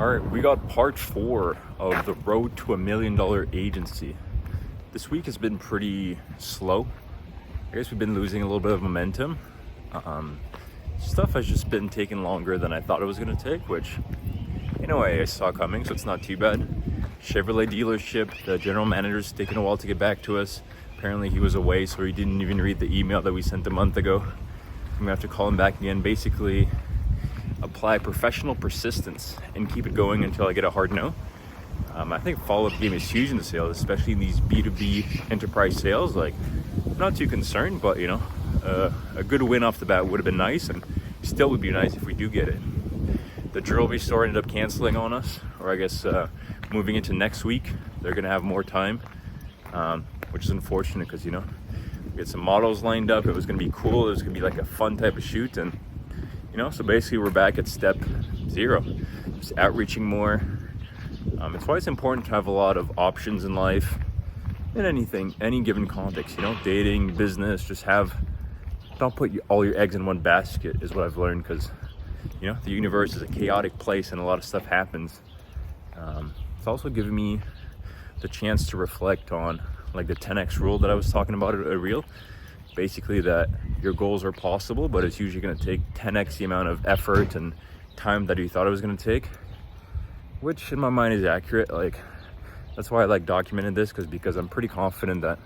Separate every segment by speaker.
Speaker 1: All right, we got part 4 of the road to $1 million agency. This week has been pretty slow. I guess we've been losing a little bit of momentum. Stuff has just been taking longer than I thought it was going to take, which in a way I saw coming, so it's not too bad. Chevrolet dealership, the general manager's taking a while to get back to us. Apparently he was away, so he didn't even read the email that we sent a month ago. I'm gonna have to call him back again. Basically, apply professional persistence and keep it going until I get a hard no. I think follow-up game is huge in the sales, especially in these B2B enterprise sales. Like, I'm not too concerned, but a good win off the bat would have been nice, and still would be nice if we do get it. The jewelry store ended up canceling on us, or I guess moving into next week. They're gonna have more time, which is unfortunate because we had some models lined up. It was gonna be cool. It was gonna be like a fun type of shoot, and so basically we're back at step 0, just outreaching more. It's why it's important to have a lot of options in life, in any given context. Dating, business. Don't put all your eggs in one basket is what I've learned, because the universe is a chaotic place and a lot of stuff happens. It's also given me the chance to reflect on like the 10x rule that I was talking about at Reel. Basically that your goals are possible, but it's usually going to take 10x the amount of effort and time that you thought it was going to take, which in my mind is accurate. Like, that's why I documented this, because I'm pretty confident that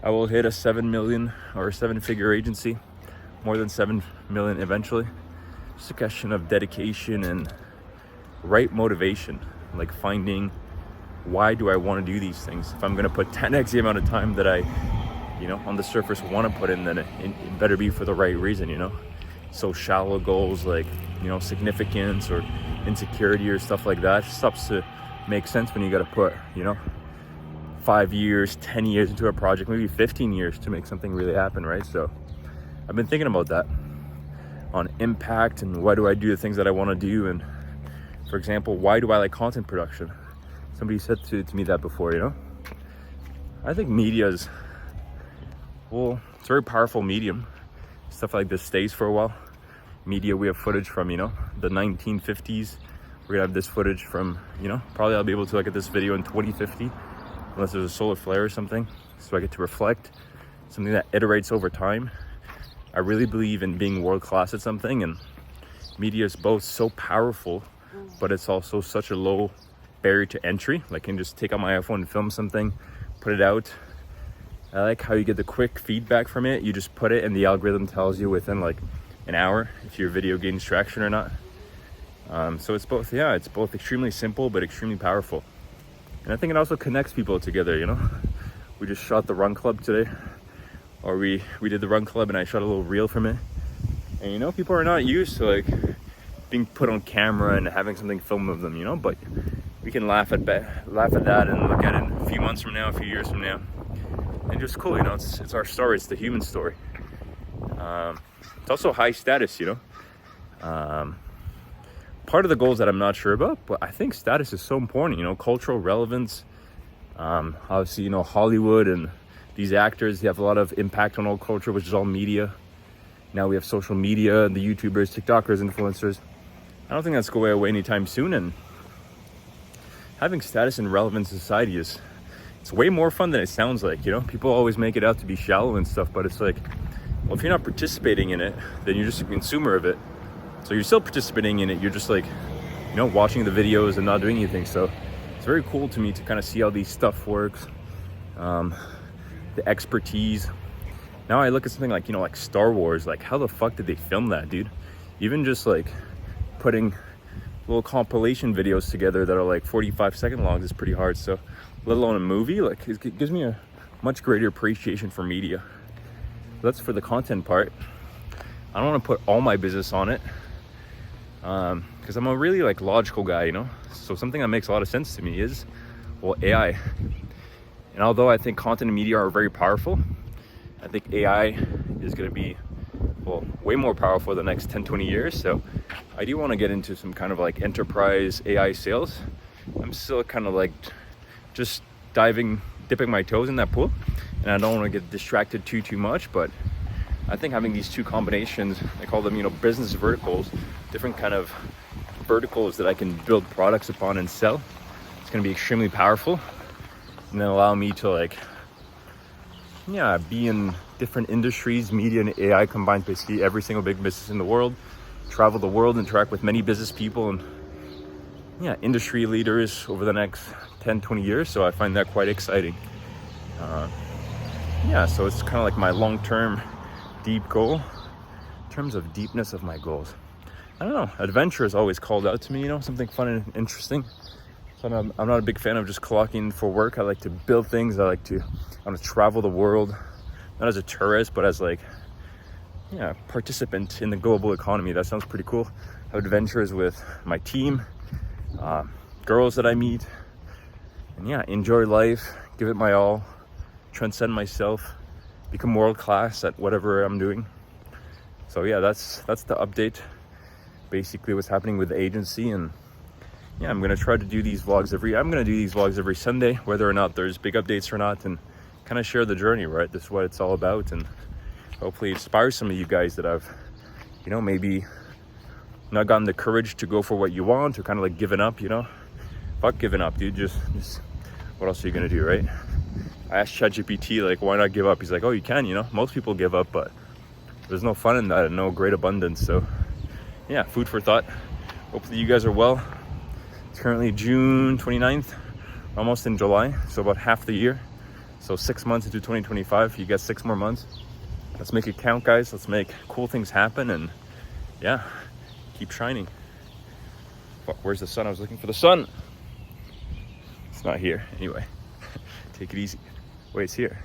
Speaker 1: I will hit a 7 million or a 7-figure agency, more than 7 million eventually. Just a question of dedication and right motivation, like finding why do I want to do these things. If I'm going to put 10x the amount of time that I on the surface want to put in, then it better be for the right reason. So shallow goals like significance or insecurity or stuff like that stops to make sense when you got to put 5 years, 10 years into a project, maybe 15 years to make something really happen, right? So I've been thinking about that, on impact and why do I do the things that I want to do. And for example, why do I like content production? Somebody said to me that before. I think media is, it's a very powerful medium. Stuff like this stays for a while. Media, we have footage from the 1950s. We're gonna have this footage from probably I'll be able to look at this video in 2050, unless there's a solar flare or something, so I get to reflect, something that iterates over time. I really believe in being world-class at something, and media is both so powerful, but it's also such a low barrier to entry. Like, I can just take out my iPhone and film something, put it out. I like how you get the quick feedback from it. You just put it and the algorithm tells you within like an hour if your video gains traction or not. So it's both extremely simple but extremely powerful. And I think it also connects people together. We just shot the Run Club today, or we did the Run Club and I shot a little reel from it. And people are not used to like being put on camera and having something filmed of them, but we can laugh at that and look at it a few months from now, a few years from now. And just cool, it's our story, it's the human story. It's also high status, part of the goals that I'm not sure about, but I think status is so important, cultural relevance. Obviously, Hollywood and these actors, they have a lot of impact on all culture, which is all media. Now we have social media, the YouTubers, TikTokers, influencers. I don't think that's going away anytime soon, and having status and relevance in society it's way more fun than it sounds like. People always make it out to be shallow and stuff, but it's like, well, if you're not participating in it, then you're just a consumer of it. So you're still participating in it, you're just like, watching the videos and not doing anything. So it's very cool to me to kind of see how these stuff works, the expertise. Now I look at something like, like Star Wars, like how the fuck did they film that, dude? Even just like putting little compilation videos together that are like 45-second long is pretty hard. So let alone a movie, like it gives me a much greater appreciation for media. That's for the content part. I don't want to put all my business on it, because I'm a really like logical guy, so something that makes a lot of sense to me is AI. And although I think content and media are very powerful, I think AI is going to be way more powerful the next 10-20 years. So I do want to get into some kind of like enterprise AI sales. I'm still kind of like just dipping my toes in that pool, and I don't want to get distracted too much. But I think having these two combinations, I call them business verticals, different kind of verticals that I can build products upon and sell. It's going to be extremely powerful, and then allow me to like, yeah, be in different industries. Media and AI combines basically every single big business in the world, travel the world, interact with many business people and yeah, industry leaders over the next 10-20 years. So I find that quite exciting. Yeah, so it's kind of like my long-term deep goal. In terms of deepness of my goals, I don't know, adventure is always called out to me, you know, something fun and interesting. So I'm not a big fan of just clocking for work. I like to build things. I want to travel the world, not as a tourist, but as like, yeah, participant in the global economy. That sounds pretty cool. Have adventures with my team, girls that I meet, and yeah, enjoy life, give it my all, transcend myself, become world class at whatever I'm doing. So yeah, that's the update. Basically what's happening with the agency. And yeah, I'm gonna try to do these vlogs every Sunday, whether or not there's big updates or not, and kind of share the journey, right? This is what it's all about, and hopefully inspire some of you guys that have, you know, maybe not gotten the courage to go for what you want, or kind of like given up, you know. Fuck giving up, dude. Just what else are you gonna do, right? I asked ChatGPT, like, why not give up? He's like, oh, you can, you know. Most people give up, but there's no fun in that and no great abundance. So yeah, food for thought. Hopefully you guys are well. It's currently June 29th, almost in July, so about half the year. So 6 months into 2025, you got 6 more months. Let's make it count, guys. Let's make cool things happen, and yeah, keep shining. Fuck, where's the sun? I was looking for the sun. It's not here. Anyway, take it easy. Wait, it's here.